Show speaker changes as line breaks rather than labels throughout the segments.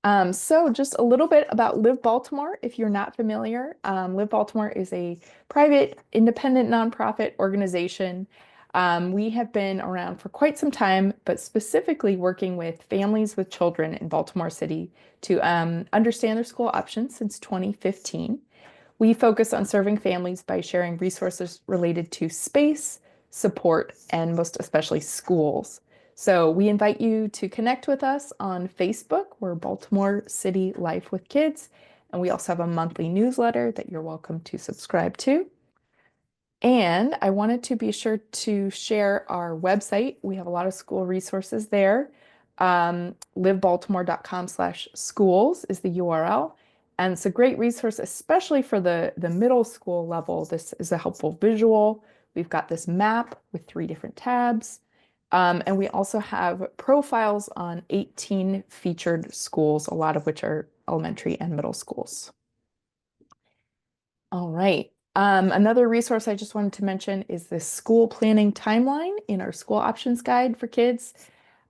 So just a little bit about Live Baltimore, if you're not familiar. Live Baltimore is a private, independent nonprofit organization. We have been around for quite some time, but specifically working with families with children in Baltimore City to understand their school options since 2015. We focus on serving families by sharing resources related to space, support, and most especially schools. So we invite you to connect with us on Facebook. We're Baltimore City Life with Kids. And we also have a monthly newsletter that you're welcome to subscribe to. And I wanted to be sure to share our website. We have a lot of school resources there. Livebaltimore.com/schools is the URL. And it's a great resource, especially for the middle school level. This is a helpful visual. We've got this map with 3 different tabs. And we also have profiles on 18 featured schools, a lot of which are elementary and middle schools. All right. Another resource I just wanted to mention is the school planning timeline in our school options guide for kids.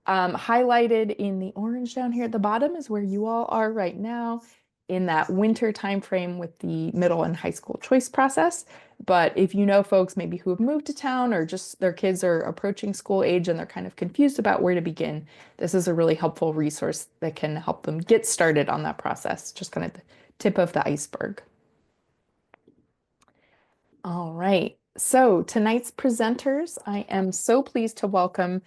Highlighted in the orange down here at the bottom is where you all are right now in that winter timeframe with the middle and high school choice process. But if you know folks maybe who have moved to town or just their kids are approaching school age and they're kind of confused about where to begin, this is a really helpful resource that can help them get started on that process, just kind of the tip of the iceberg. All right. So tonight's presenters, I am so pleased to welcome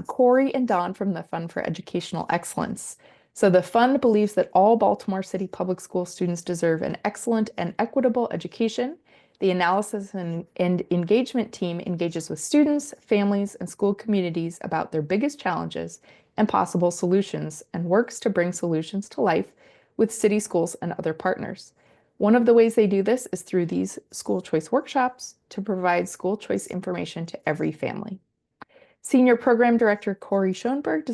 Corey and Don from the Fund for Educational Excellence. So the fund believes that all Baltimore City public school students deserve an excellent and equitable education. The analysis and engagement team engages with students, families, and school communities about their biggest challenges and possible solutions and works to bring solutions to life with city schools and other partners. One of the ways they do this is through these school choice workshops to provide school choice information to every family. Senior Program Director Corey Schoenberg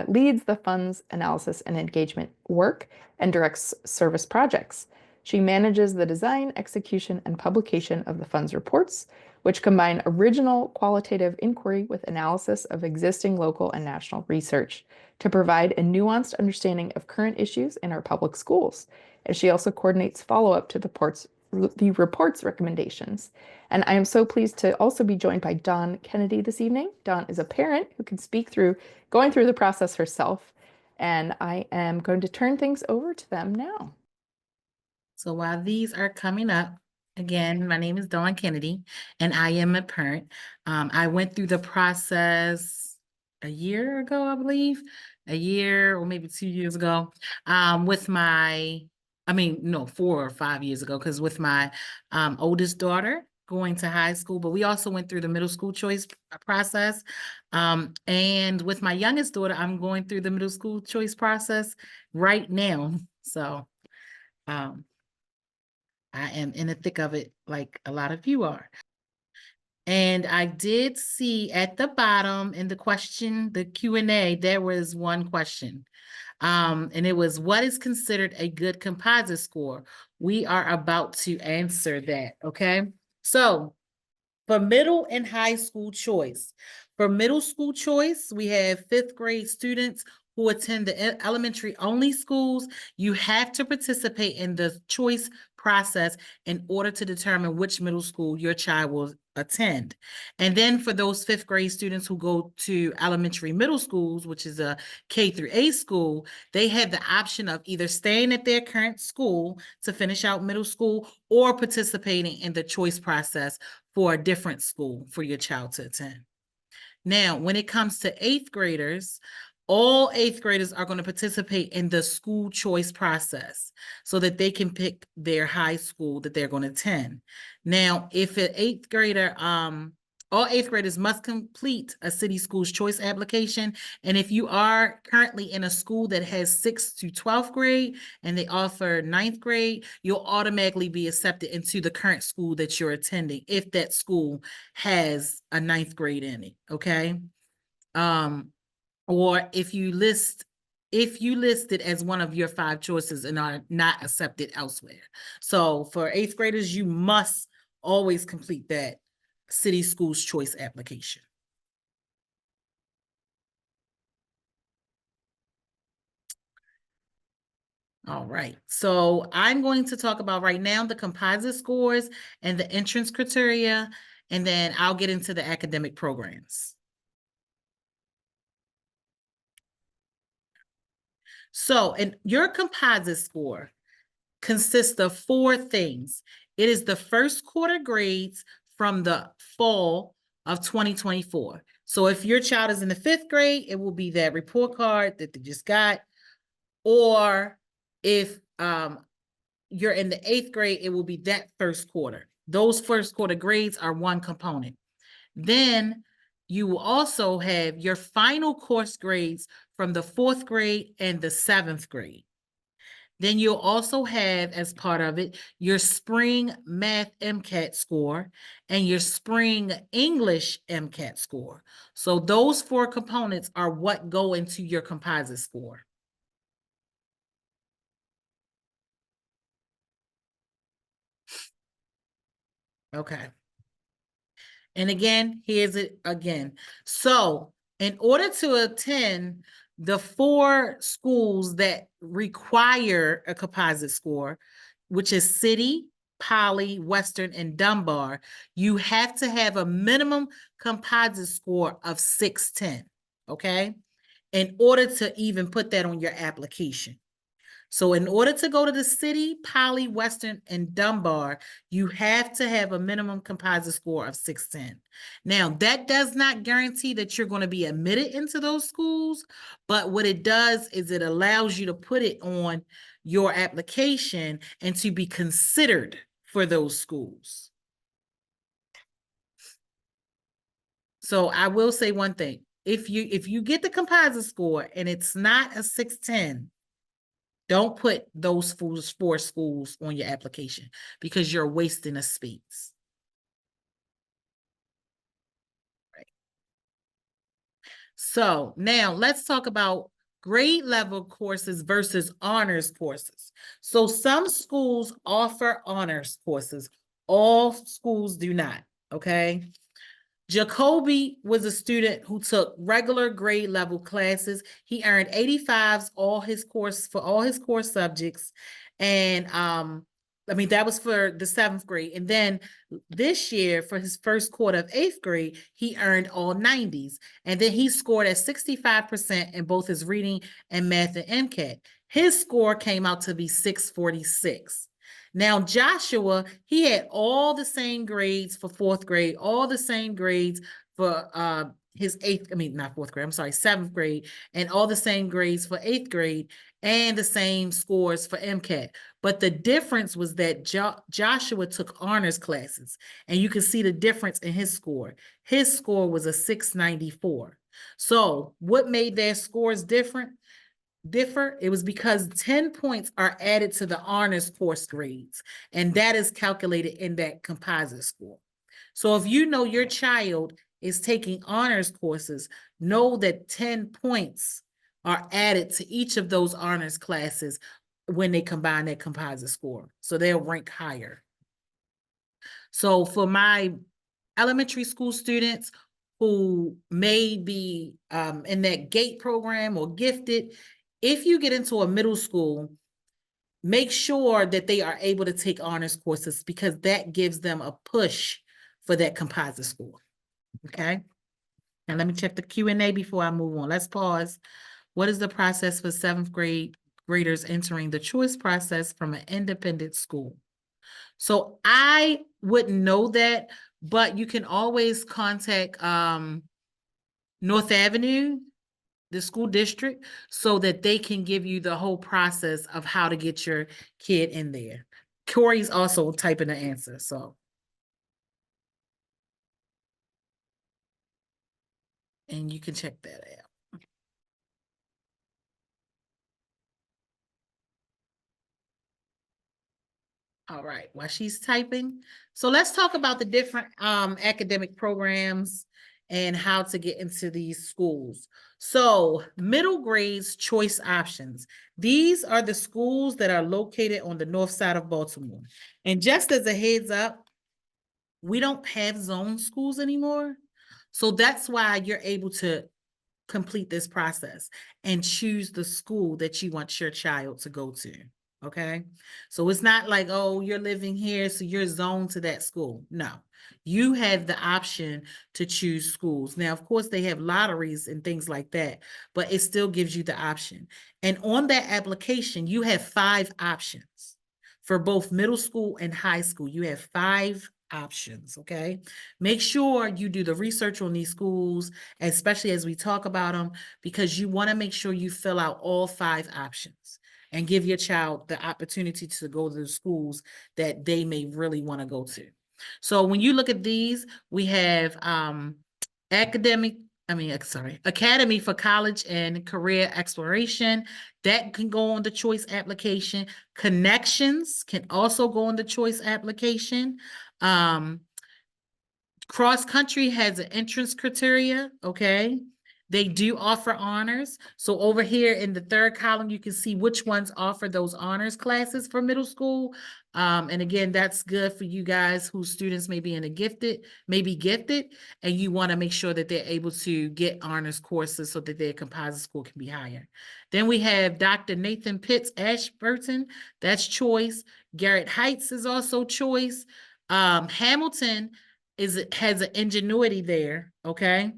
leads the fund's analysis and engagement work and directs service projects. She manages the design, execution, and publication of the fund's reports, which combine original qualitative inquiry with analysis of existing local and national research to provide a nuanced understanding of current issues in our public schools. And she also coordinates follow-up to the report's recommendations. And I am so pleased to also be joined by Dawn Kennedy this evening. Dawn is a parent who can speak through going through the process herself. And I am going to turn things over to them now.
So while these are coming up, again, my name is Dawn Kennedy, and I am a parent. I went through the process a year ago, I believe, a year or maybe 2 years ago, with no, 4 or 5 years ago, because with my oldest daughter going to high school, but we also went through the middle school choice process. And with my youngest daughter, I'm going through the middle school choice process right now. So I am in the thick of it like a lot of you are. And I did see at the bottom in the Q&A, there was one question. And it was, what is considered a good composite score? We are about to answer that, okay? So for middle and high school choice, for middle school choice, we have 5th grade students who attend the elementary only schools. You have to participate in the choice process in order to determine which middle school your child will attend. And then for those 5th grade students who go to elementary middle schools, which is a K-8 school, they have the option of either staying at their current school to finish out middle school or participating in the choice process for a different school for your child to attend. Now, when it comes to 8th graders, all 8th graders are going to participate in the school choice process so that they can pick their high school that they're going to attend. Now, if an 8th grader, all 8th graders must complete a city schools choice application. And if you are currently in a school that has 6th to 12th grade and they offer 9th grade, you'll automatically be accepted into the current school that you're attending if that school has a 9th grade in it, okay? Or if you list it as one of your 5 choices and are not accepted elsewhere. So for 8th graders, you must always complete that city schools choice application. All right, so I'm going to talk about right now the composite scores and the entrance criteria, and then I'll get into the academic programs. So, and your composite score consists of four things. It is the first quarter grades from the fall of 2024. So if your child is in the 5th grade, it will be that report card that they just got. Or if you're in the 8th grade, it will be that first quarter. Those first quarter grades are one component. Then you will also have your final course grades from the 4th grade and the 7th grade. Then you'll also have, as part of it, your spring math MCAT score and your spring English MCAT score. So those four components are what go into your composite score. Okay. And again, here's it again. So in order to attend the 4 schools that require a composite score, which is City, Poly, Western, and Dunbar, you have to have a minimum composite score of 610, okay? In order to even put that on your application. So in order to go to the City, Poly, Western, and Dunbar, you have to have a minimum composite score of 610. Now, that does not guarantee that you're going to be admitted into those schools, but what it does is it allows you to put it on your application and to be considered for those schools. So I will say one thing. If you get the composite score and it's not a 610, don't put those 4 schools on your application because you're wasting a space. Right. So now let's talk about grade level courses versus honors courses. So some schools offer honors courses. All schools do not, okay? Jacoby was a student who took regular grade level classes. He earned 85s for all his course subjects. And I mean, that was for the 7th grade. And then this year, for his first quarter of 8th grade, he earned all 90s. And then he scored at 65% in both his reading and math and MCAT. His score came out to be 646. Now, Joshua, he had all the same grades for 4th grade, all the same grades for his 7th grade, and all the same grades for 8th grade, and the same scores for MCAT. But the difference was that Joshua took honors classes, and you can see the difference in his score. His score was a 694. So what made their scores differ? It was because 10 points are added to the honors course grades, and that is calculated in that composite score. So if you know your child is taking honors courses, know that 10 points are added to each of those honors classes when they combine that composite score. So they'll rank higher. So for my elementary school students who may be in that GATE program or gifted, if you get into a middle school, make sure that they are able to take honors courses because that gives them a push for that composite score. Okay. And let me check the Q&A before I move on. Let's pause. What is the process for 7th grade graders entering the choice process from an independent school? So I wouldn't know that, but you can always contact North Avenue, the school district, so that they can give you the whole process of how to get your kid in there. Corey's also typing the answer, so. And you can check that out. All right, while she's typing. So let's talk about the different academic programs and how to get into these schools. So middle grades choice options. These are the schools that are located on the north side of Baltimore. And just as a heads up, we don't have zone schools anymore. So that's why you're able to complete this process and choose the school that you want your child to go to. Okay. So it's not like, oh, you're living here, so you're zoned to that school. No, you have the option to choose schools. Now, of course, they have lotteries and things like that, but it still gives you the option. And on that application, you have 5 options for both middle school and high school. You have 5 options. Okay. Make sure you do the research on these schools, especially as we talk about them, because you want to make sure you fill out all 5 options and give your child the opportunity to go to the schools that they may really want to go to. So when you look at these, we have Academy for College and Career Exploration. That can go on the choice application. Connections can also go on the choice application. Cross country has an entrance criteria, okay? They do offer honors. So over here in the third column, you can see which ones offer those honors classes for middle school. And again, that's good for you guys whose students may be gifted, and you want to make sure that they're able to get honors courses so that their composite score can be higher. Then we have Dr. Nathan Pitts Ashburton, that's choice. Garrett Heights is also choice. Hamilton has an ingenuity there, okay?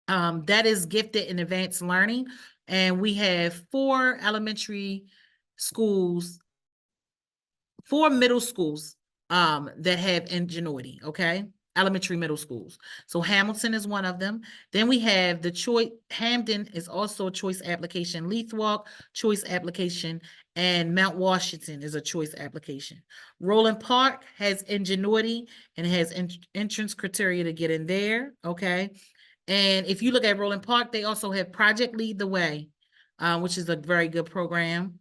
That is gifted in advanced learning. And we have 4 elementary schools, 4 middle schools that have ingenuity, okay? Elementary middle schools. So Hamilton is one of them. Then we have the choice, Hamden is also a choice application, Leithwalk, choice application, and Mount Washington is a choice application. Roland Park has ingenuity and it has entrance criteria to get in there, okay? And if you look at Roland Park, they also have Project Lead the Way, which is a very good program.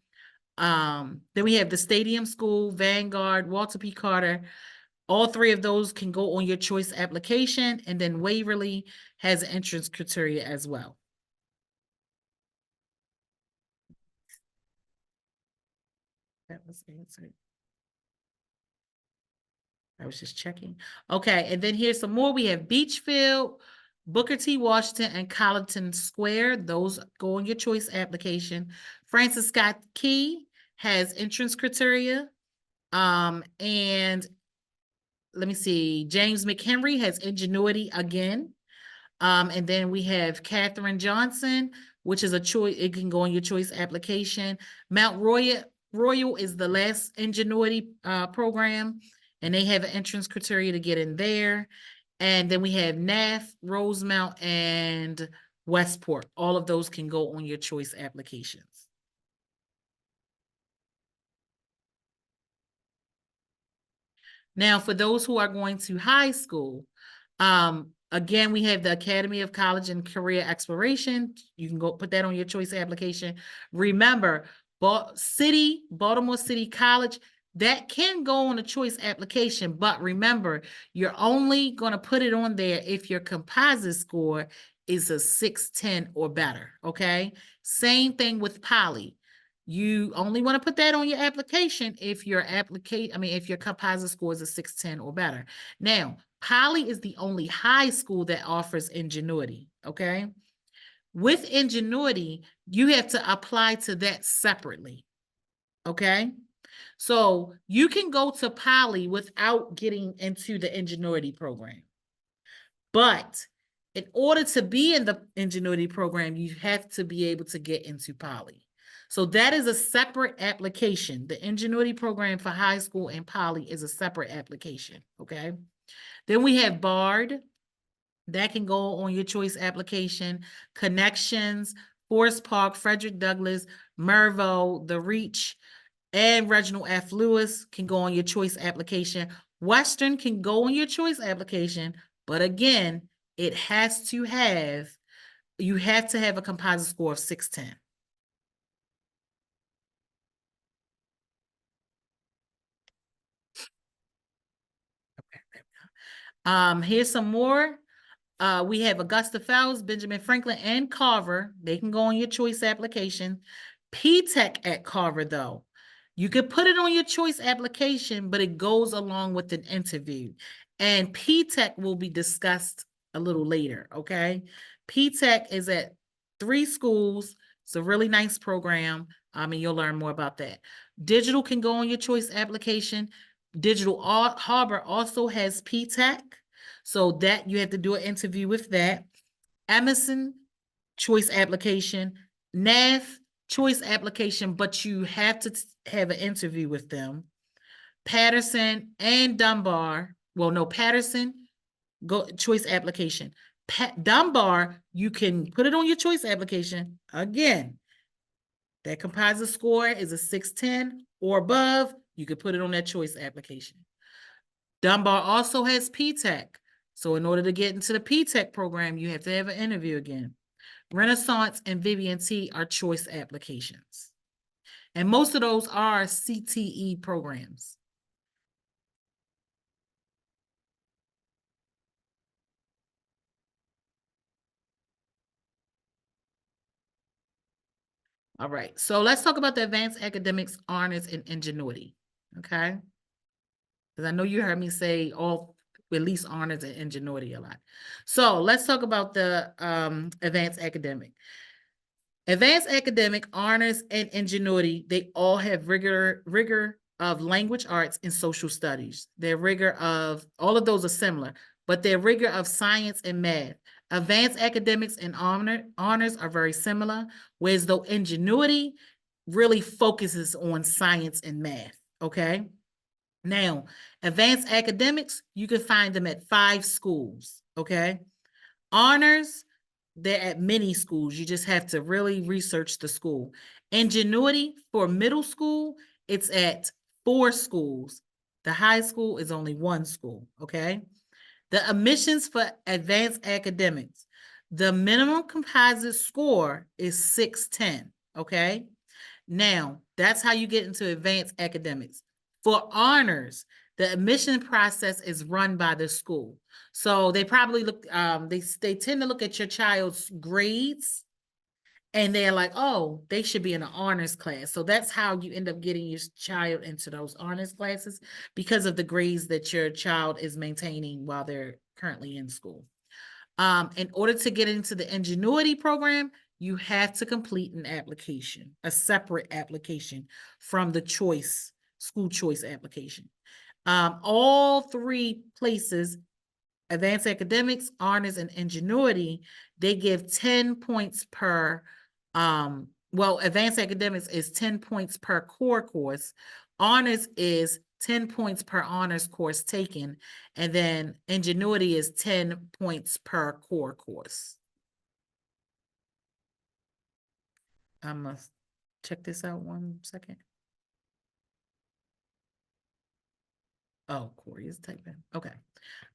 Then we have the Stadium School, Vanguard, Walter P. Carter. All 3 of those can go on your choice application, and then Waverly has entrance criteria as well. That was answered. I was just checking. Okay, and then here's some more. We have Beachfield, Booker T. Washington, and Colleton Square. Those go on your choice application. Francis Scott Key has entrance criteria. And let me see, James McHenry has ingenuity again. And then we have Katherine Johnson, which is a choice. It can go on your choice application. Mount Royal is the last ingenuity program, and they have an entrance criteria to get in there. And then we have NAF, Rosemount, and Westport. All of those can go on your choice applications. Now, for those who are going to high school, again, we have the Academy of College and Career Exploration. You can go put that on your choice application. Remember, Baltimore City College, that can go on a choice application, but remember, you're only going to put it on there if your composite score is a 610 or better, okay? Same thing with Poly. You only want to put that on your application if your composite score is a 610 or better. Now, Poly is the only high school that offers ingenuity, okay? With ingenuity, you have to apply to that separately, okay? So you can go to Poly without getting into the ingenuity program. But in order to be in the ingenuity program, you have to be able to get into Poly. So that is a separate application. The ingenuity program for high school and Poly is a separate application, okay? Then we have BARD. That can go on your choice application. Connections, Forest Park, Frederick Douglass, Mervo, The Reach, and Reginald F. Lewis can go on your choice application. Western can go on your choice application, but again, you have to have a composite score of 610. Here's some more. We have Augusta Fells, Benjamin Franklin, and Carver. They can go on your choice application. P-Tech at Carver, though. You could put it on your choice application, but it goes along with an interview. And P-Tech will be discussed a little later, okay? P-Tech is at 3 schools. It's a really nice program, and you'll learn more about that. Digital can go on your choice application. Digital Harbor also has PTAC, so that you have to do an interview with that. Emerson, choice application. NAF, choice application, but you have to have an interview with them. Patterson and Dunbar, well, no, Patterson, go choice application. Dunbar, you can put it on your choice application. Again, that composite score is a 610 or above. You can put it on that choice application. Dunbar also has PTAC. So in order to get into the PTAC program, you have to have an interview again. Renaissance and Vivian T are choice applications. And most of those are CTE programs. All right, so let's talk about the advanced academics, honors, and ingenuity, okay? Because I know you heard me say all, at least honors and ingenuity a lot. So let's talk about the advanced academic. Advanced academic, honors, and ingenuity, they all have rigor of language arts and social studies. Their rigor of, all of those are similar, but their rigor of science and math. Advanced academics and honors are very similar, whereas though ingenuity really focuses on science and math, okay? Now, advanced academics, you can find them at 5 schools, okay? Honors, they're at many schools. You just have to really research the school. Ingenuity for middle school, it's at 4 schools. The high school is only 1 school, okay? The admissions for advanced academics, the minimum composite score is 610, okay? Now, that's how you get into advanced academics. For honors, the admission process is run by the school. So they probably look, they tend to look at your child's grades and they're like, oh, they should be in an honors class. So that's how you end up getting your child into those honors classes, because of the grades that your child is maintaining while they're currently in school. In order to get into the ingenuity program, you have to complete an application, a separate application from the school choice application. All 3 places, advanced academics, honors, and ingenuity, they give 10 points per, well, advanced academics is 10 points per core course. Honors is 10 points per honors course taken, and then ingenuity is 10 points per core course. I must check this out 1 second. Oh, Corey is typing. Okay.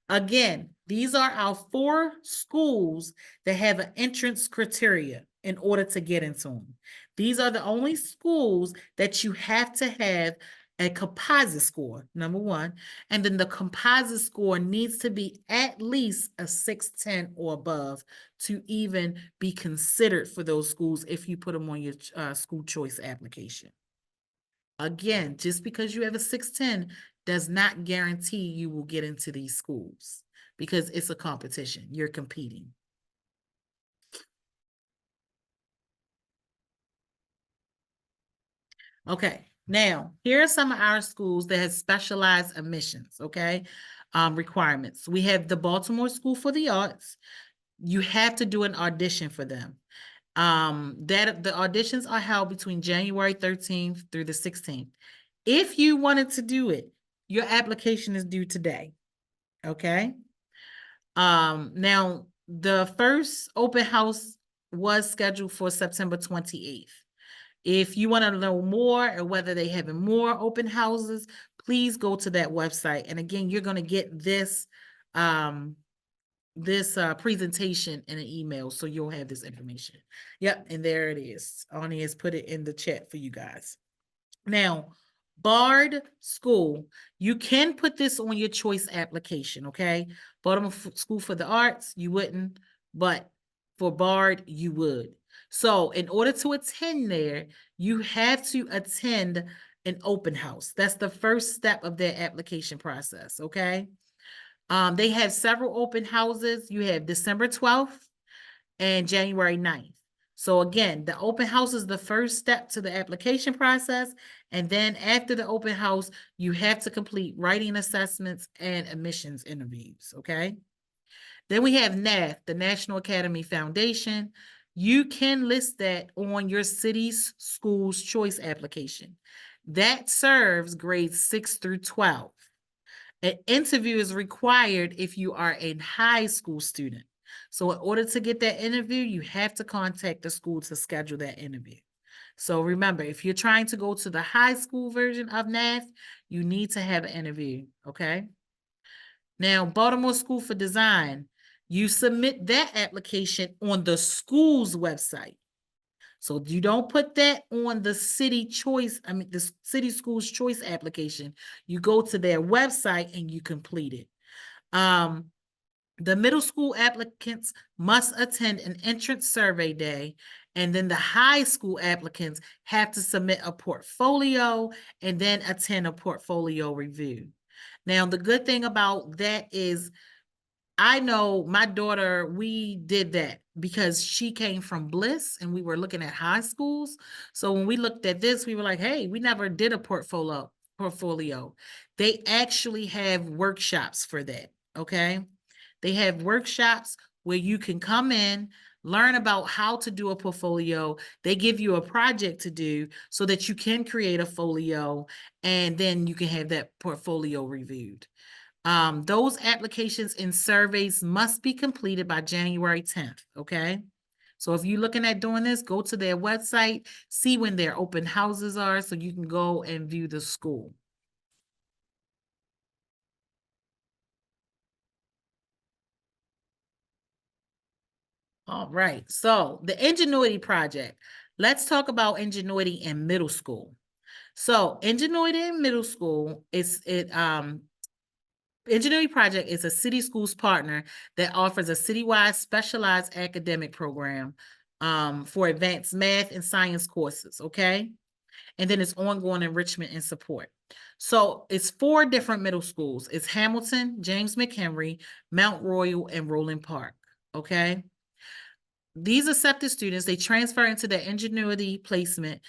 Again, these are our 4 schools that have an entrance criteria in order to get into them. These are the only schools that you have to have a composite score, number 1, and then the composite score needs to be at least a 610 or above to even be considered for those schools if you put them on your school choice application. Again, just because you have a 610 does not guarantee you will get into these schools, because it's a competition. You're competing. Okay, now here are some of our schools that have specialized admissions, okay, requirements. We have the Baltimore School for the Arts. You have to do an audition for them. That the auditions are held between January 13th through the 16th. If you wanted to do it, your application is due today. Okay. Now the first open house was scheduled for September 28th. If you want to know more or whether they have more open houses, please go to that website. And again, you're going to get this presentation in an email, so you'll have this information. Yep, and there it is. Ani has put it in the chat for you guys. Now, Bard School, you can put this on your choice application, okay? Baltimore School for the Arts, you wouldn't, but for Bard, you would. So in order to attend there, you have to attend an open house. That's the first step of their application process, okay? They have several open houses. You have December 12th and January 9th. So again, the open house is the first step to the application process. And then after the open house, you have to complete writing assessments and admissions interviews, okay? Then we have NAF, the National Academy Foundation. You can list that on your city's school's choice application. That serves grades 6 through 12. An interview is required if you are a high school student. So in order to get that interview, you have to contact the school to schedule that interview. So remember, if you're trying to go to the high school version of NAF, you need to have an interview, okay? Now, Baltimore School for Design, you submit that application on the school's website. So you don't put that on the the city school's choice application. You go to their website and you complete it. The middle school applicants must attend an entrance survey day, and then the high school applicants have to submit a portfolio and then attend a portfolio review. Now, the good thing about that is I know my daughter, we did that because she came from Bliss and we were looking at high schools. So when we looked at this, we were like, hey, we never did a portfolio. They actually have workshops for that. Okay. They have workshops where you can come in, learn about how to do a portfolio. They give you a project to do so that you can create a folio and then you can have that portfolio reviewed. Those applications and surveys must be completed by January 10th, okay? So if you're looking at doing this, go to their website, see when their open houses are so you can go and view the school. All right, so the Ingenuity Project. Let's talk about Ingenuity in middle school. So Ingenuity in middle school Ingenuity Project is a city schools partner that offers a citywide specialized academic program for advanced math and science courses, okay? And then it's ongoing enrichment and support. So it's 4 different middle schools. It's Hamilton, James McHenry, Mount Royal, and Roland Park, okay? These accepted students, they transfer into their Ingenuity placement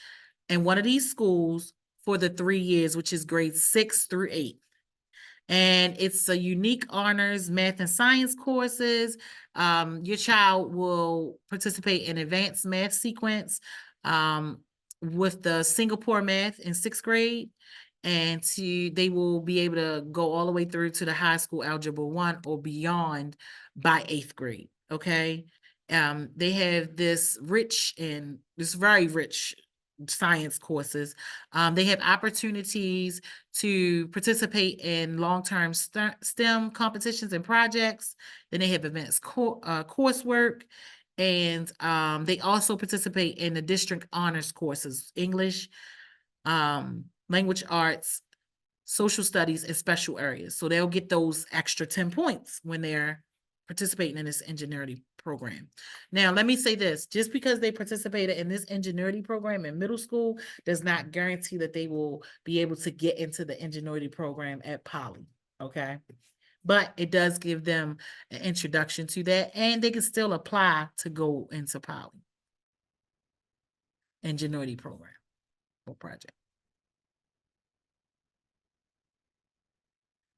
in one of these schools for the 3 years, which is grades 6 through 8. And it's a unique honors math and science courses. Your child will participate in advanced math sequence with the Singapore math in 6th grade. And they will be able to go all the way through to the high school algebra 1 or beyond by 8th grade. Okay. They have this very rich science courses. They have opportunities to participate in long-term STEM competitions and projects. Then they have advanced coursework, and they also participate in the district honors courses, English, language arts, social studies, and special areas. So they'll get those extra 10 points when they're participating in this Ingenuity program. Now, let me say this, just because they participated in this Ingenuity program in middle school does not guarantee that they will be able to get into the Ingenuity program at Poly, okay? But it does give them an introduction to that, and they can still apply to go into Poly Ingenuity program or project.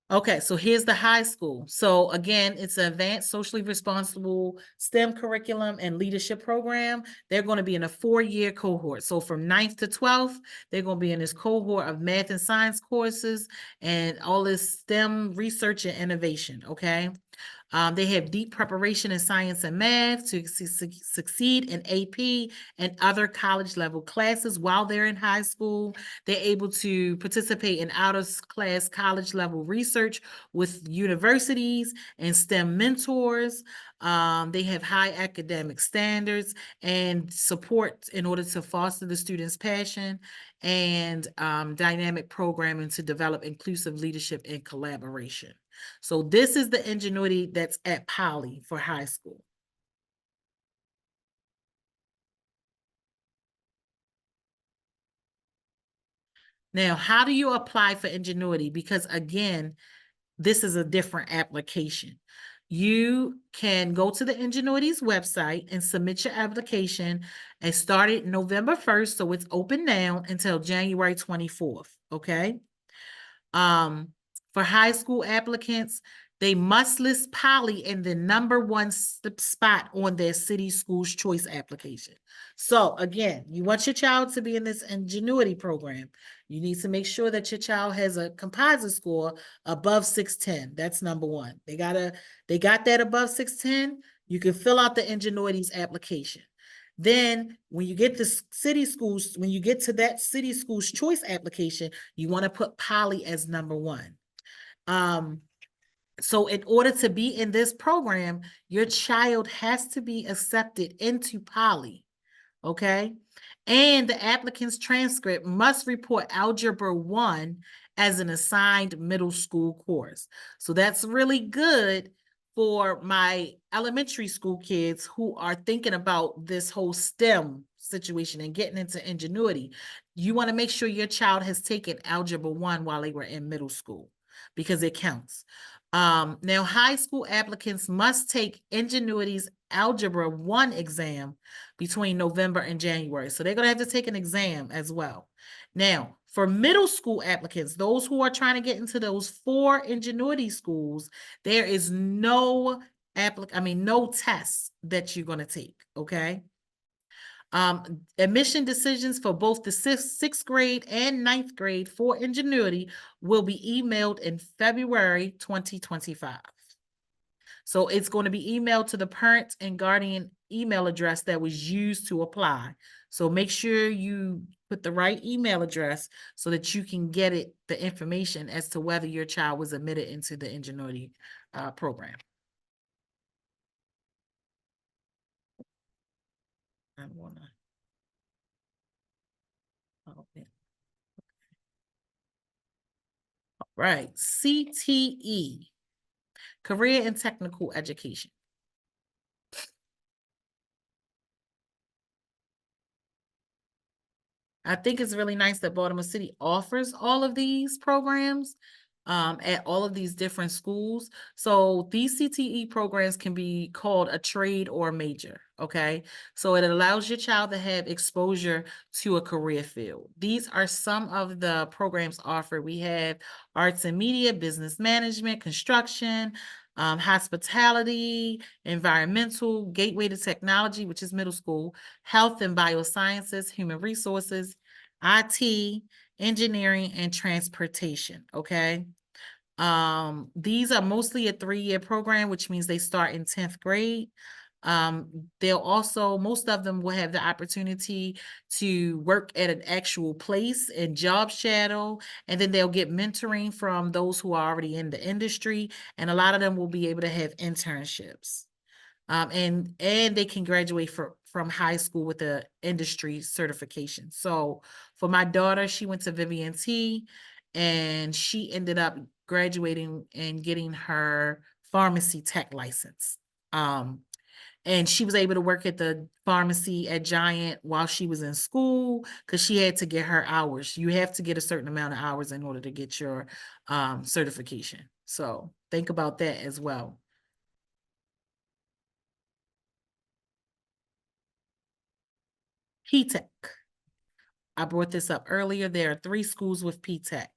Okay, so here's the high school. So again, it's an advanced socially responsible STEM curriculum and leadership program. They're going to be in a 4-year cohort. So from 9th to 12th, they're going to be in this cohort of math and science courses and all this STEM research and innovation, okay? They have deep preparation in science and math to succeed in AP and other college level classes while they're in high school. They're able to participate in out of class college level research with universities and STEM mentors. They have high academic standards and support in order to foster the students' passion and dynamic programming to develop inclusive leadership and collaboration. So this is the Ingenuity that's at Poly for high school. Now, how do you apply for Ingenuity? Because again, this is a different application. you can go to the Ingenuity's website and submit your application. It started November 1st, so it's open now until January 24th, okay? Um, for high school applicants, they must list Poly in the number one spot on their city schools choice application. So again, you want your child to be in this Ingenuity program. You need to make sure that your child has a composite score above 610. That's number one. They got that above 610. You can fill out the Ingenuity's application. Then when you get to city schools, when you get to that city schools choice application, you want to put Poly as number one. So in order to be in this program, your child has to be accepted into Poly, okay? And the applicant's transcript must report Algebra 1 as an assigned middle school course. So that's really good for my elementary school kids who are thinking about this whole STEM situation and getting into Ingenuity. You want to make sure your child has taken Algebra 1 while they were in middle school because it counts. Now, high school applicants must take Ingenuity's Algebra 1 exam between November and January. So they're going to have to take an exam as well. Now, for middle school applicants, those who are trying to get into those 4 Ingenuity schools, there is no tests that you're going to take, okay? Admission decisions for both the sixth grade and ninth grade for Ingenuity will be emailed in February 2025. So it's going to be emailed to the parent and guardian email address that was used to apply. So make sure you put the right email address so that you can get the information as to whether your child was admitted into the Ingenuity program. I wanna. Oh, yeah. Right, CTE, Career and Technical Education. I think it's really nice that Baltimore City offers all of these programs at all of these different schools. So these CTE programs can be called a trade or a major, okay? So it allows your child to have exposure to a career field. These are some of the programs offered. We have arts and media, business management, construction, hospitality, environmental, gateway to technology, which is middle school, health and biosciences, human resources, IT, engineering, and transportation, okay? These are mostly a 3-year program, which means they start in 10th grade. They'll also, most of them will have the opportunity to work at an actual place and job shadow, and then they'll get mentoring from those who are already in the industry, and a lot of them will be able to have internships. And they can graduate from high school with a industry certification. So for my daughter, she went to Vivian T, and she ended up graduating and getting her pharmacy tech license. And she was able to work at the pharmacy at Giant while she was in school because she had to get her hours. You have to get a certain amount of hours in order to get your certification. So think about that as well. P-Tech. I brought this up earlier. There are 3 schools with P-Tech.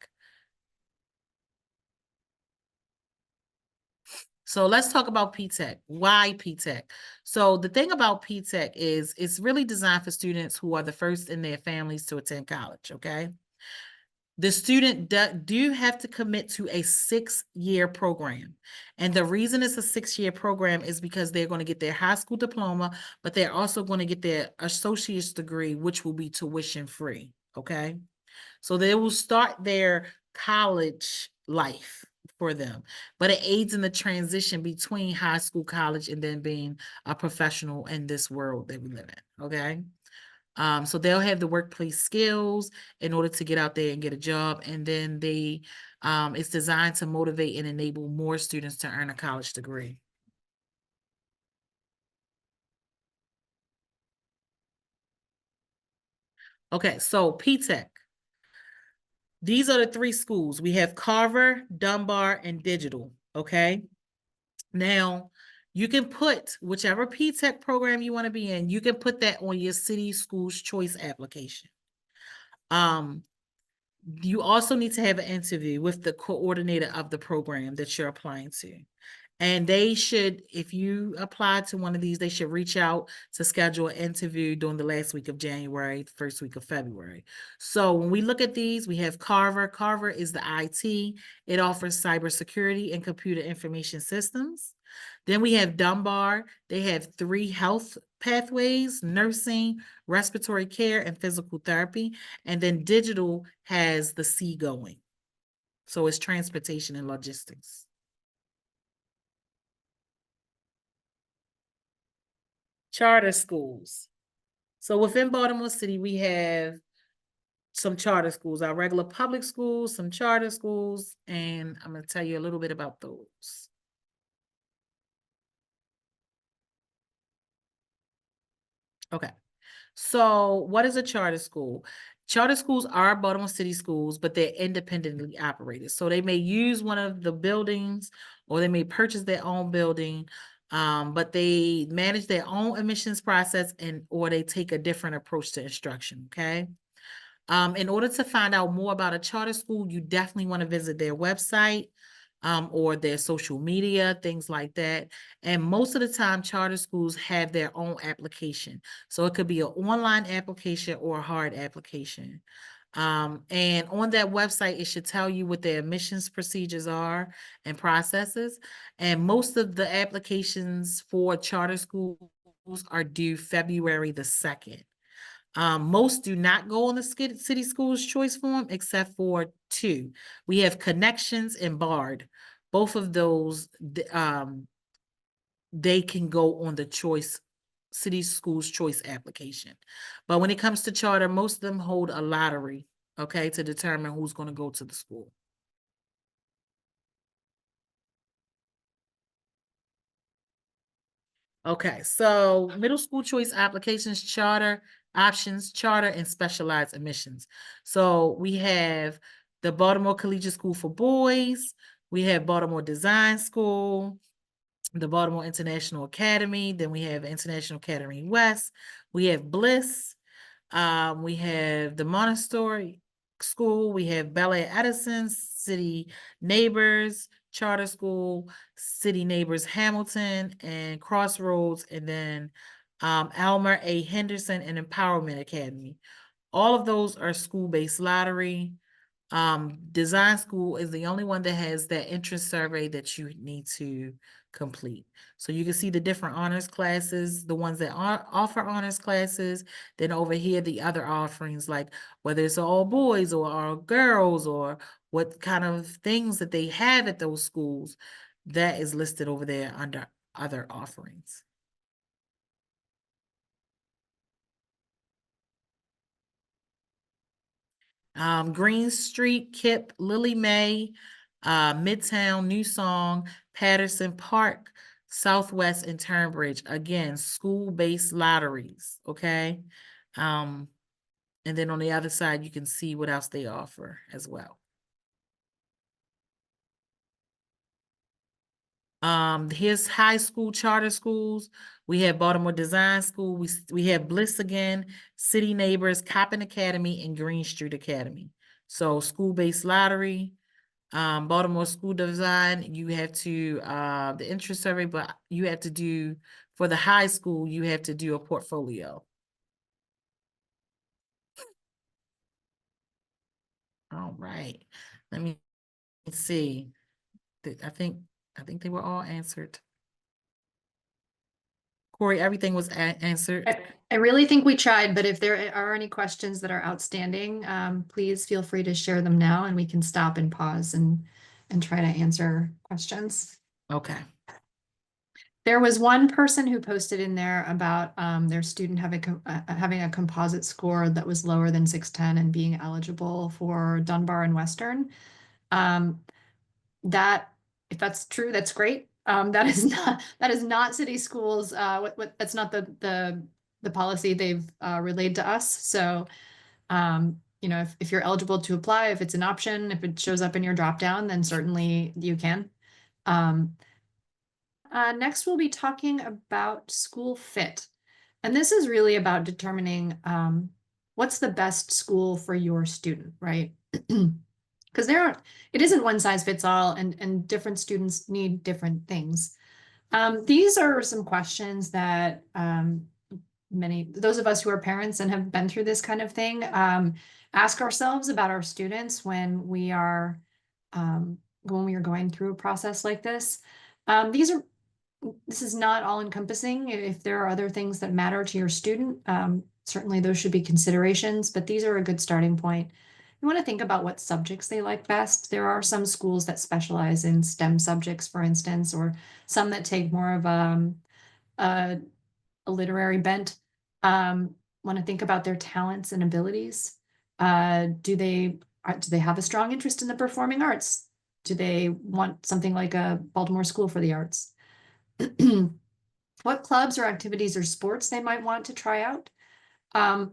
So let's talk about P-Tech. Why P-Tech? So the thing about P-Tech is it's really designed for students who are the first in their families to attend college, okay? The student do have to commit to a 6-year program. And the reason it's a 6-year program is because they're going to get their high school diploma, but they're also going to get their associate's degree, which will be tuition free, okay? So they will start their college life for them, but it aids in the transition between high school, college, and then being a professional in this world that we live in, okay? So they'll have the workplace skills in order to get out there and get a job, and then it's designed to motivate and enable more students to earn a college degree. Okay, so P-Tech. These are the 3 schools. We have Carver, Dunbar, and Digital, okay? Now, you can put whichever P-Tech program you want to be in, you can put that on your city schools choice application. Um, you also need to have an interview with the coordinator of the program that you're applying to. And they should, if you apply to one of these, they should reach out to schedule an interview during the last week of January, the first week of February. So when we look at these, we have Carver. Carver is the IT. It offers cybersecurity and computer information systems. Then we have Dunbar. They have 3 health pathways: nursing, respiratory care, and physical therapy. And then digital has the C going. So it's transportation and logistics. Charter schools. So within Baltimore City, we have some charter schools, our regular public schools, some charter schools, and I'm going to tell you a little bit about those. Okay. So what is a charter school? Charter schools are Baltimore City schools, but they're independently operated. So they may use one of the buildings or they may purchase their own building, but they manage their own admissions process and or they take a different approach to instruction, okay? In order to find out more about a charter school, you definitely want to visit their website or their social media, things like that. And most of the time, charter schools have their own application. So it could be an online application or a hard application. And on that website, it should tell you what their admissions procedures are and processes. And most of the applications for charter schools are due February the 2nd. Most do not go on the city schools choice form except for 2. We have Connections and Bard. Both of those, they can go on the choice city schools choice application. But when it comes to charter, most of them hold a lottery, okay, to determine who's going to go to the school. Okay, so middle school choice applications, charter options, charter, and specialized admissions. So we have the Baltimore Collegiate School for Boys, we have Baltimore Design School, the Baltimore International Academy, then we have International Academy West, we have Bliss, we have the Montessori School, we have Bel Air Edison, City Neighbors, Charter School, City Neighbors Hamilton, and Crossroads, and then Almer A. Henderson and Empowerment Academy. All of those are school-based lottery. Design School is the only one that has that interest survey that you need to complete. So you can see the different honors classes, the ones that offer honors classes, then over here, the other offerings, like whether it's all boys or all girls or what kind of things that they have at those schools, that is listed over there under other offerings. Green Street, Kip, Lily Mae, Midtown, New Song, Patterson Park, Southwest, and Turnbridge. Again, school-based lotteries, okay? And then on the other side, you can see what else they offer as well. Here's high school charter schools. We have Baltimore Design School. We have Bliss again, City Neighbors, Coppin Academy, and Green Street Academy. So school-based lottery. Baltimore School Design, you have to the interest survey, but you have to do for the high school, you have to do a portfolio. All right. Let me see. I think they were all answered. Corey, everything was answered.
I really think we tried, but if there are any questions that are outstanding, please feel free to share them now and we can stop and pause and try to answer questions.
Okay.
There was one person who posted in there about their student having a composite score that was lower than 610 and being eligible for Dunbar and Western. That, if that's true, that's great. That is not city schools. That's not the policy they've relayed to us. So, you know, if you're eligible to apply, if it's an option, if it shows up in your drop down, then certainly you can. Next, we'll be talking about school fit. And this is really about determining what's the best school for your student, right? Because it isn't one size fits all, and different students need different things. These are some questions that those of us who are parents and have been through this kind of thing, ask ourselves about our students when we are going through a process like this. This is not all encompassing. If there are other things that matter to your student, certainly those should be considerations, but these are a good starting point. You want to think about what subjects they like best. There are some schools that specialize in STEM subjects, for instance, or some that take more of a literary bent. Want to think about their talents and abilities. Do they have a strong interest in the performing arts? Do they want something like a Baltimore School for the Arts? What clubs or activities or sports they might want to try out. A,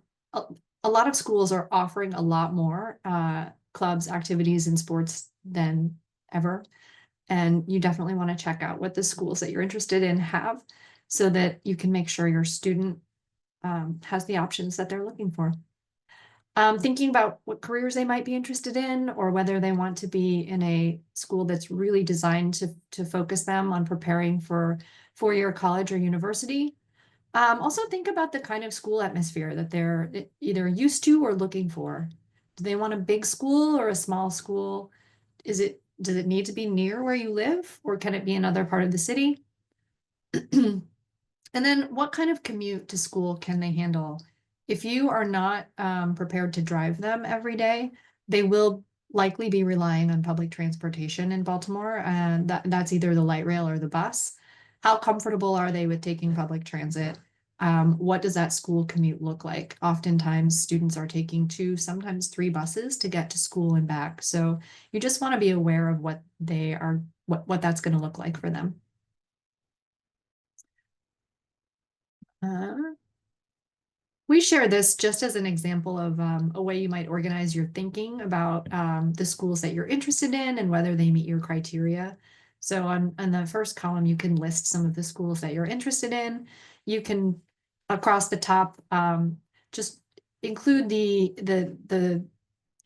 a lot of schools are offering a lot more clubs, activities, and sports than ever. And you definitely want to check out what the schools that you're interested in have so that you can make sure your student has the options that they're looking for. Thinking about what careers they might be interested in, or whether they want to be in a school that's really designed to focus them on preparing for four-year college or university. Also think about the kind of school atmosphere that they're either used to or looking for. Do they want a big school or a small school? Does it need to be near where you live, or can it be another part of the city? And then what kind of commute to school can they handle? If you are not prepared to drive them every day, they will likely be relying on public transportation in Baltimore, and that's either the light rail or the bus. How comfortable are they with taking public transit? What does that school commute look like? Oftentimes, students are taking 2, sometimes 3 buses to get to school and back. So you just want to be aware of what that's going to look like for them. We share this just as an example of a way you might organize your thinking about the schools that you're interested in and whether they meet your criteria. So on the first column, you can list some of the schools that you're interested in. You can, across the top, just include the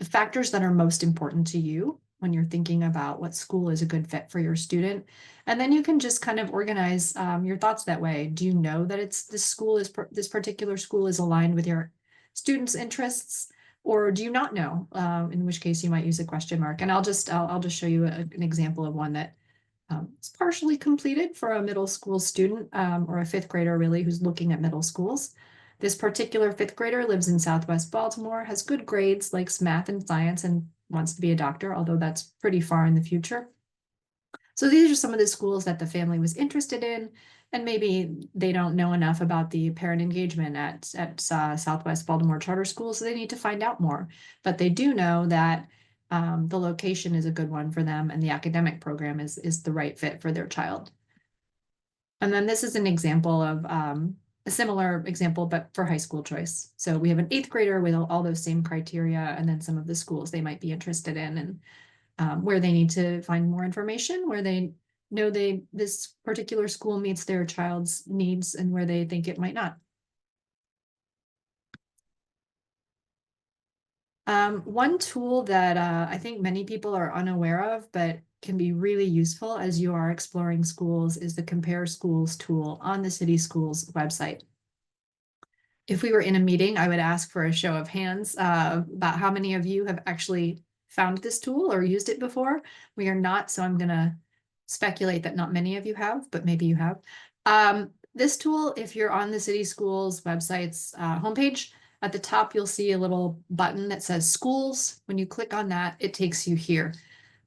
factors that are most important to you when you're thinking about what school is a good fit for your student. And then you can just kind of organize your thoughts that way. Do you know that this particular school is aligned with your students' interests, or do you not know? In which case you might use a question mark. And I'll just show you an example of one that is partially completed for a middle school student or a 5th grader really who's looking at middle schools. This particular 5th grader lives in Southwest Baltimore, has good grades, likes math and science, and wants to be a doctor, although that's pretty far in the future. So these are some of the schools that the family was interested in, and maybe they don't know enough about the parent engagement at Southwest Baltimore Charter School, so they need to find out more. But they do know that the location is a good one for them, and the academic program is the right fit for their child. And then this is an example of a similar example, but for high school choice. So we have an 8th grader with all those same criteria, and then some of the schools they might be interested in, and where they need to find more information, where they know this particular school meets their child's needs, and where they think it might not. One tool that I think many people are unaware of, but can be really useful as you are exploring schools, is the Compare Schools tool on the City Schools website. If we were in a meeting, I would ask for a show of hands about how many of you have actually found this tool or used it before. We are not, so I'm going to speculate that not many of you have, but maybe you have. This tool, if you're on the City Schools website's homepage, at the top, you'll see a little button that says schools. When you click on that, it takes you here.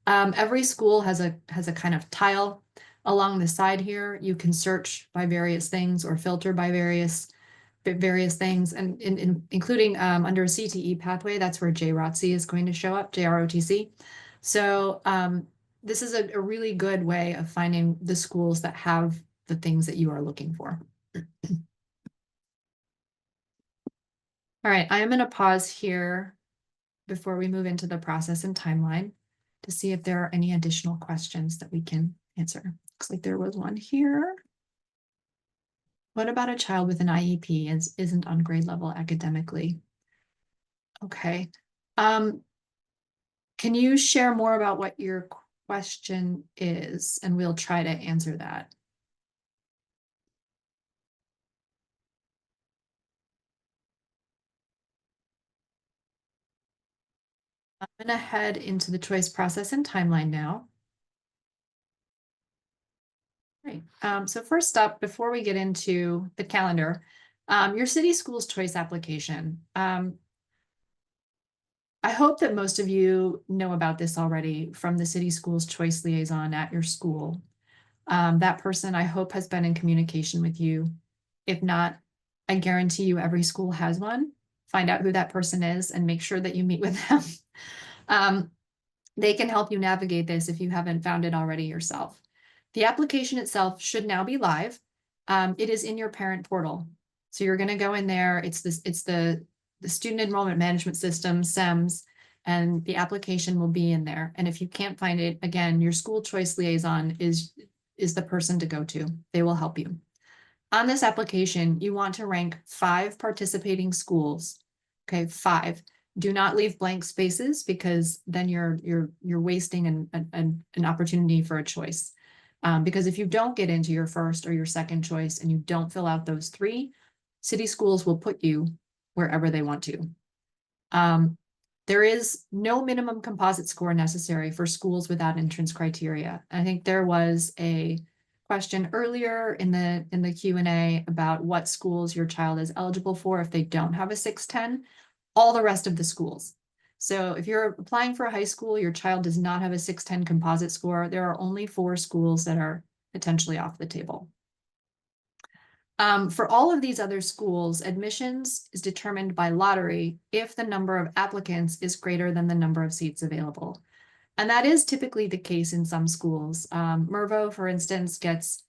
Every school has a kind of tile along the side here. You can search by various things or filter by various things, and including under CTE pathway, that's where JROTC is going to show up, JROTC. So this is a really good way of finding the schools that have the things that you are looking for. All right, I am going to pause here before we move into the process and timeline to see if there are any additional questions that we can answer. Looks like there was one here. What about a child with an IEP and isn't on grade level academically? Okay. Can you share more about what your question is, and we'll try to answer that. I'm going to head into the choice process and timeline now. Right. So first up, before we get into the calendar, your city schools choice application. I hope that most of you know about this already from the city schools choice liaison at your school. That person, I hope, has been in communication with you. If not, I guarantee you every school has one. Find out who that person is and make sure that you meet with them. They can help you navigate this if you haven't found it already yourself. The application itself should now be live. It is in your parent portal. So you're going to go in there. It's the Student Enrollment Management System, SEMS, and the application will be in there. And if you can't find it, again, your school choice liaison is the person to go to. They will help you. On this application, you want to rank 5 participating schools. Okay, 5. Do not leave blank spaces because then you're wasting an opportunity for a choice. Because if you don't get into your first or your second choice and you don't fill out those 3, city schools will put you wherever they want to. There is no minimum composite score necessary for schools without entrance criteria. I think there was a question earlier in the Q&A about what schools your child is eligible for if they don't have a 610, all the rest of the schools. So if you're applying for a high school, your child does not have a 610 composite score, there are only 4 schools that are potentially off the table. For all of these other schools, admissions is determined by lottery if the number of applicants is greater than the number of seats available. And that is typically the case in some schools. Mervo, for instance, gets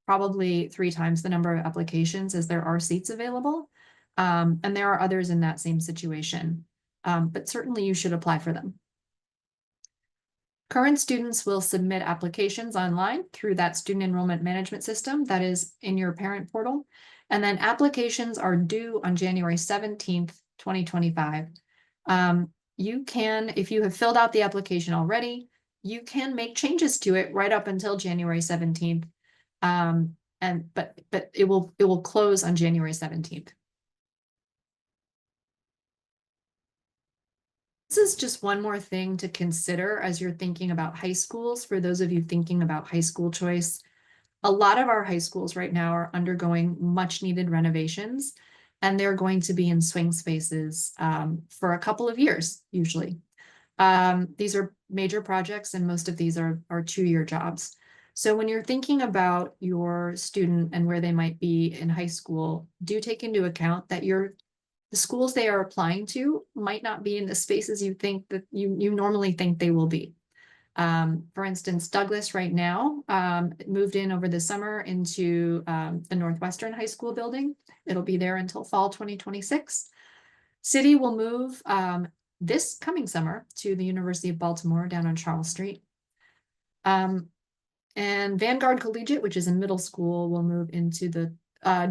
probably 3 times the number of applications as there are seats available. And there are others in that same situation. But certainly you should apply for them. Current students will submit applications online through that student enrollment management system that is in your parent portal. And then applications are due on January 17th, 2025. You can, if you have filled out the application already, you can make changes to it right up until January 17th. But it will close on January 17th. This is just one more thing to consider as you're thinking about high schools. For those of you thinking about high school choice, a lot of our high schools right now are undergoing much needed renovations, and they're going to be in swing spaces for a couple of years, usually. These are major projects, and most of these are 2-year jobs. So when you're thinking about your student and where they might be in high school, do take into account that the schools they are applying to might not be in the spaces you think that you normally think they will be. For instance, Douglas right now moved in over the summer into the Northwestern High School building. It'll be there until fall 2026. City will move this coming summer to the University of Baltimore down on Charles Street. And Vanguard Collegiate, which is a middle school, will move into the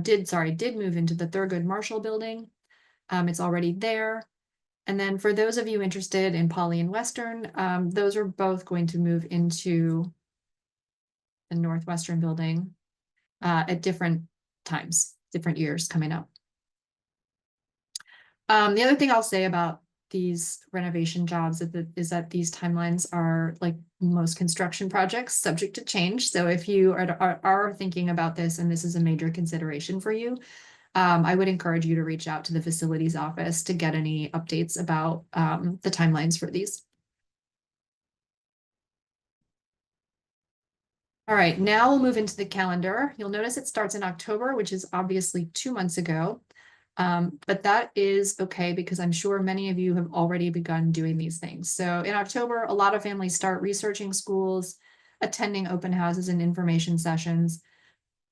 did move into the Thurgood Marshall building. It's already there. And then for those of you interested in Poly and Western, those are both going to move into the Northwestern building at different times, different years coming up. The other thing I'll say about these renovation jobs is that these timelines are, like most construction projects, subject to change. So if you are thinking about this and this is a major consideration for you, I would encourage you to reach out to the facilities office to get any updates about the timelines for these. All right, now we'll move into the calendar. You'll notice it starts in October, which is obviously 2 months ago. But that is okay because I'm sure many of you have already begun doing these things. So in October, a lot of families start researching schools, attending open houses and information sessions.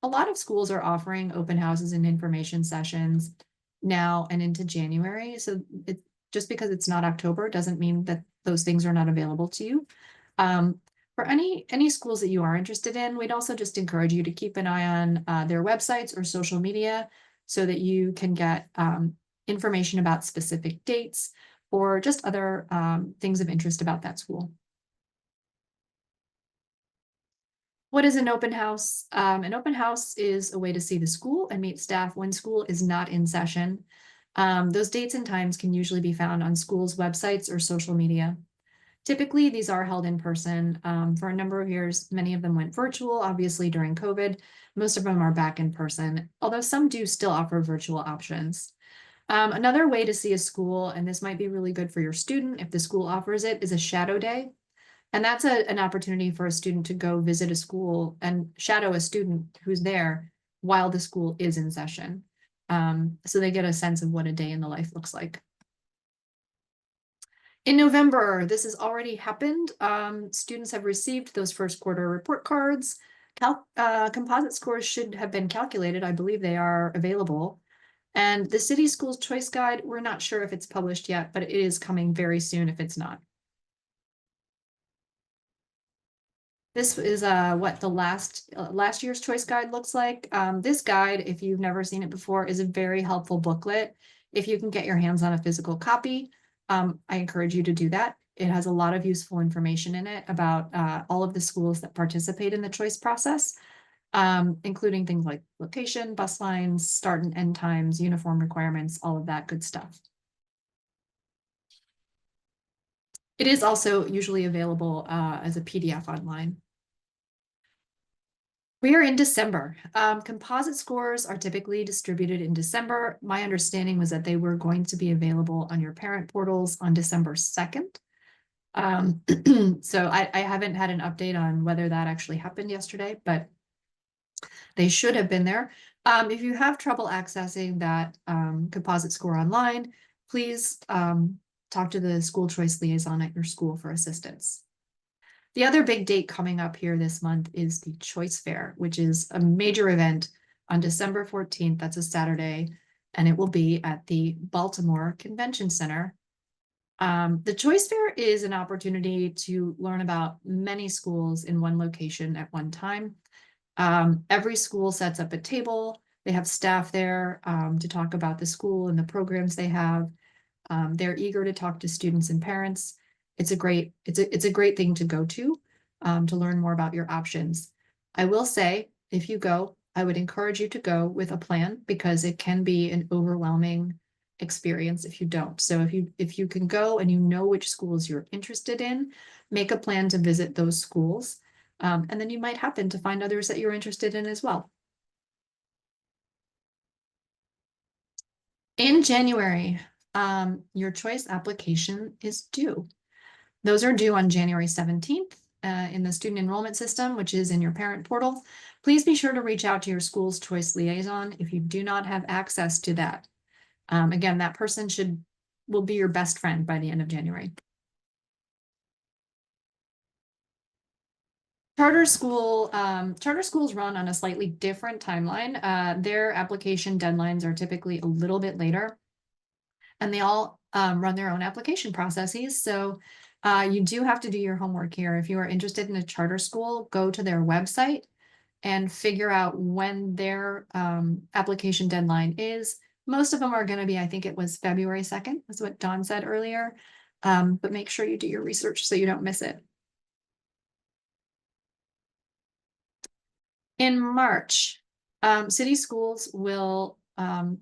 A lot of schools are offering open houses and information sessions now and into January. So just because it's not October doesn't mean that those things are not available to you. For any schools that you are interested in, we'd also just encourage you to keep an eye on their websites or social media so that you can get information about specific dates or just other things of interest about that school. What is an open house? An open house is a way to see the school and meet staff when school is not in session. Those dates and times can usually be found on schools' websites or social media. Typically, these are held in person. For a number of years, many of them went virtual, obviously during COVID. Most of them are back in person, although some do still offer virtual options. Another way to see a school, and this might be really good for your student if the school offers it, is a shadow day. And that's an opportunity for a student to go visit a school and shadow a student who's there while the school is in session. So they get a sense of what a day in the life looks like. In November, this has already happened. Students have received those first quarter report cards. Composite scores should have been calculated. I believe they are available. And the City Schools Choice Guide, we're not sure if it's published yet, but it is coming very soon if it's not. This is what the last year's choice guide looks like. This guide, if you've never seen it before, is a very helpful booklet. If you can get your hands on a physical copy, I encourage you to do that. It has a lot of useful information in it about all of the schools that participate in the choice process, including things like location, bus lines, start and end times, uniform requirements, all of that good stuff. It is also usually available as a PDF online. We are in December. Composite scores are typically distributed in December. My understanding was that they were going to be available on your parent portals on December 2nd. So I haven't had an update on whether that actually happened yesterday, but they should have been there. If you have trouble accessing that composite score online, please talk to the school choice liaison at your school for assistance. The other big date coming up here this month is the Choice Fair, which is a major event on December 14th. That's a Saturday, and it will be at the Baltimore Convention Center. The Choice Fair is an opportunity to learn about many schools in one location at one time. Every school sets up a table. They have staff there to talk about the school and the programs they have. They're eager to talk to students and parents. It's a great thing to go to learn more about your options. I will say, if you go, I would encourage you to go with a plan because it can be an overwhelming experience if you don't. So if you can go and you know which schools you're interested in, make a plan to visit those schools. And then you might happen to find others that you're interested in as well. In January, your choice application is due. Those are due on January 17th in the student enrollment system, which is in your parent portal. Please be sure to reach out to your school's choice liaison if you do not have access to that. Again, that person will be your best friend by the end of January. Charter schools run on a slightly different timeline. Their application deadlines are typically a little bit later, and they all run their own application processes. So you do have to do your homework here. If you are interested in a charter school, go to their website and figure out when their application deadline is. Most of them are going to be, I think it was February 2nd, is what Dawn said earlier. But make sure you do your research so you don't miss it. In March, city schools will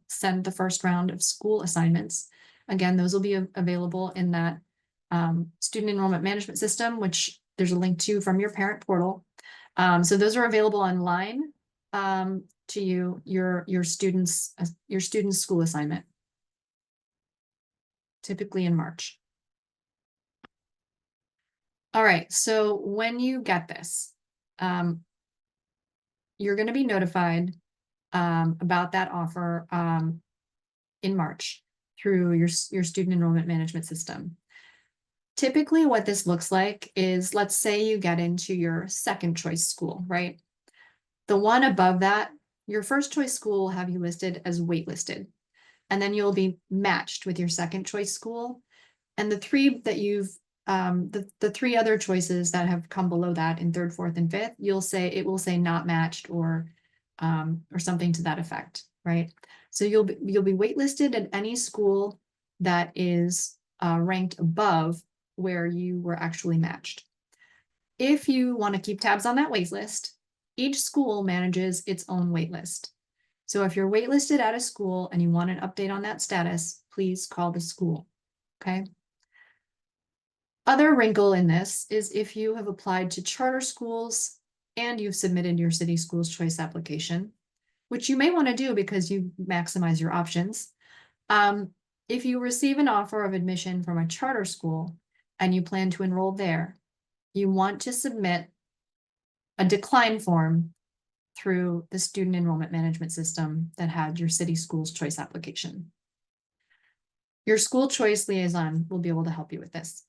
send the first round of school assignments. Again, those will be available in that student enrollment management system, which there's a link to from your parent portal. So those are available online to your students' school assignment, typically in March. All right, so when you get this, you're going to be notified about that offer in March through your student enrollment management system. Typically what this looks like is, let's say you get into your second choice school, right? The one above that, your first choice school will have you listed as waitlisted, and then you'll be matched with your second choice school. And the three that you've the three other choices that have come below that in third, fourth, and fifth, it will say not matched or something to that effect, right? So you'll be waitlisted at any school that is ranked above where you were actually matched. If you want to keep tabs on that wait list, each school manages its own wait list. So if you're waitlisted at a school and you want an update on that status, please call the school, okay? Other wrinkle in this is if you have applied to charter schools and you've submitted your city schools choice application, which you may want to do because you maximize your options. If you receive an offer of admission from a charter school and you plan to enroll there, you want to submit a decline form through the student enrollment management system that had your city schools choice application. Your school choice liaison will be able to help you with this.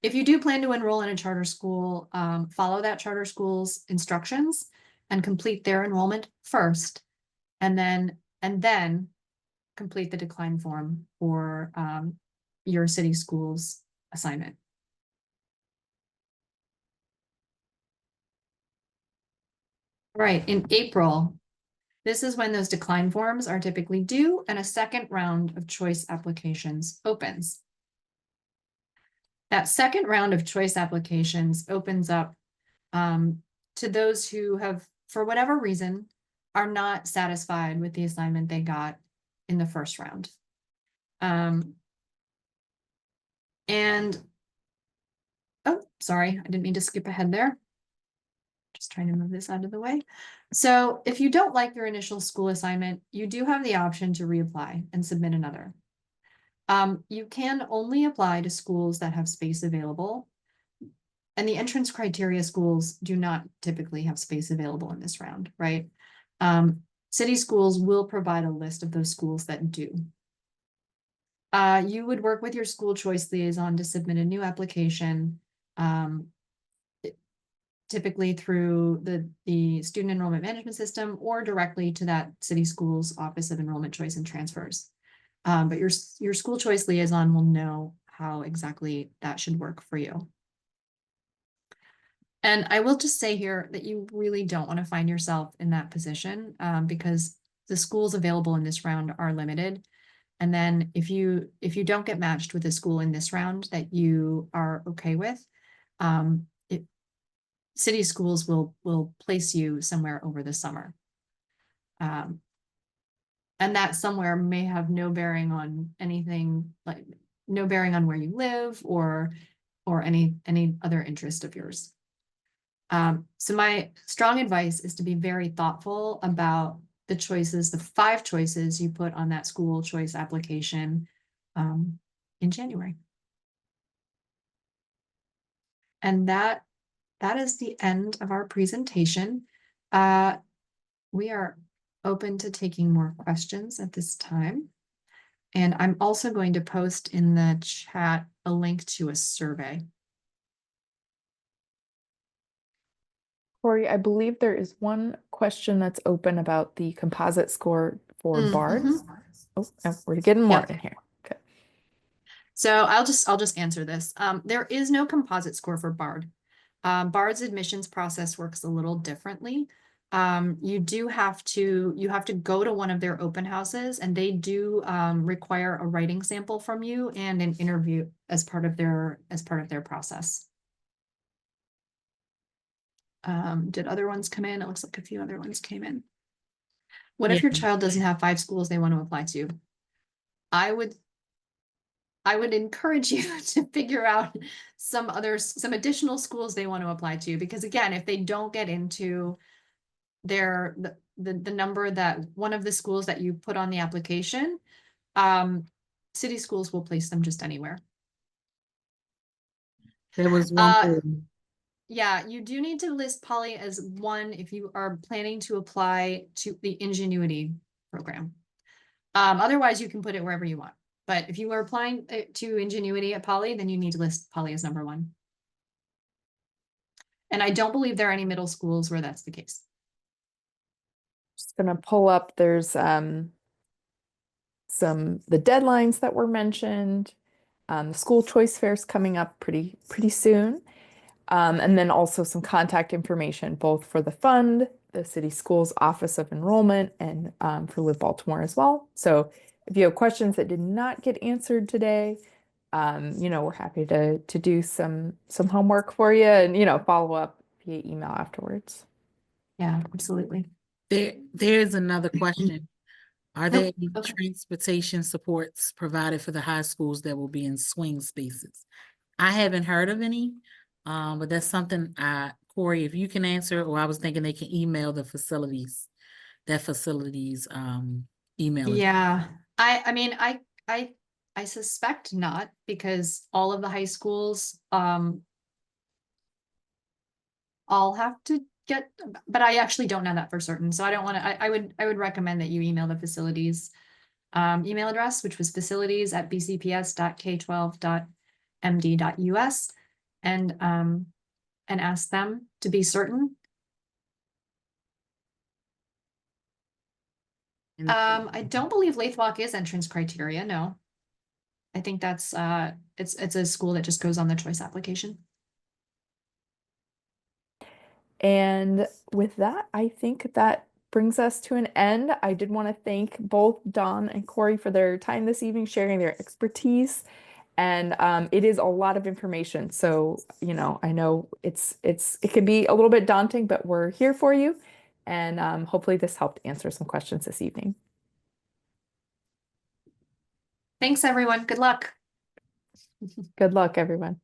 If you do plan to enroll in a charter school, follow that charter school's instructions and complete their enrollment first, and then complete the decline form for your city schools assignment. Right, in April, this is when those decline forms are typically due and a second round of choice applications opens. That second round of choice applications opens up to those who have, for whatever reason, are not satisfied with the assignment they got in the first round. And, oh, sorry, I didn't mean to skip ahead there. Just trying to move this out of the way. So if you don't like your initial school assignment, you do have the option to reapply and submit another. You can only apply to schools that have space available. And the entrance criteria schools do not typically have space available in this round, right? City schools will provide a list of those schools that do. You would work with your school choice liaison to submit a new application, typically through the student enrollment management system or directly to that city school's Office of Enrollment Choice and Transfers. But your school choice liaison will know how exactly that should work for you. And I will just say here that you really don't want to find yourself in that position because the schools available in this round are limited. And then if you don't get matched with a school in this round that you are okay with, city schools will place you somewhere over the summer. And that somewhere may have no bearing on anything, like no bearing on where you live or any other interest of yours. So my strong advice is to be very thoughtful about the choices, the 5 choices you put on that school choice application in January. And that is the end of our presentation. We are open to taking more questions at this time. And I'm also going to post in the chat a link to a survey.
Corey, I believe there is one question that's open about the composite score for BARDs. Oh, we're getting more in here. Okay.
So I'll just answer this. There is no composite score for BARD. BARD's admissions process works a little differently. You have to go to one of their open houses, and they do require a writing sample from you and an interview as part of their process. Did other ones come in? It looks like a few other ones came in. What if your child doesn't have 5 schools they want to apply to? I would encourage you to figure out some additional schools they want to apply to, because again, if they don't get into the number that one of the schools that you put on the application, city schools will place them just anywhere.
There was one.
Yeah, you do need to list Poly as one if you are planning to apply to the Ingenuity program. Otherwise, you can put it wherever you want. But if you are applying to Ingenuity at Poly, then you need to list Poly as number 1. And I don't believe there are any middle schools where that's the case.
Just gonna pull up, there's the deadlines that were mentioned. The school choice fair is coming up pretty soon. And then also some contact information, both for the fund, the city schools office of enrollment, and for Live Baltimore as well. So if you have questions that did not get answered today, we're happy to do some homework for you and, follow up via email afterwards.
Yeah, absolutely.
There's another question. Are there
Nope.
any
Okay.
transportation supports provided for the high schools that will be in swing spaces? I haven't heard of any, but that's something Corey, if you can answer, or I was thinking they can email the facilities, email it.
Yeah, I mean, I suspect not, because all of the high schools, all have to get, but I actually don't know that for certain, so I don't want to, I would recommend that you email the facilities email address, which was facilities@bcps.k12.md.us, and ask them to be certain. I don't believe Lathrop is entrance criteria, no. I think that's it's a school that just goes on the choice application.
And with that, I think that brings us to an end. I did want to thank both Don and Corey for their time this evening, sharing their expertise. And it is a lot of information. So, I know it can be a little bit daunting, but we're here for you. And hopefully this helped answer some questions this evening.
Thanks, everyone. Good luck.
Good luck, everyone.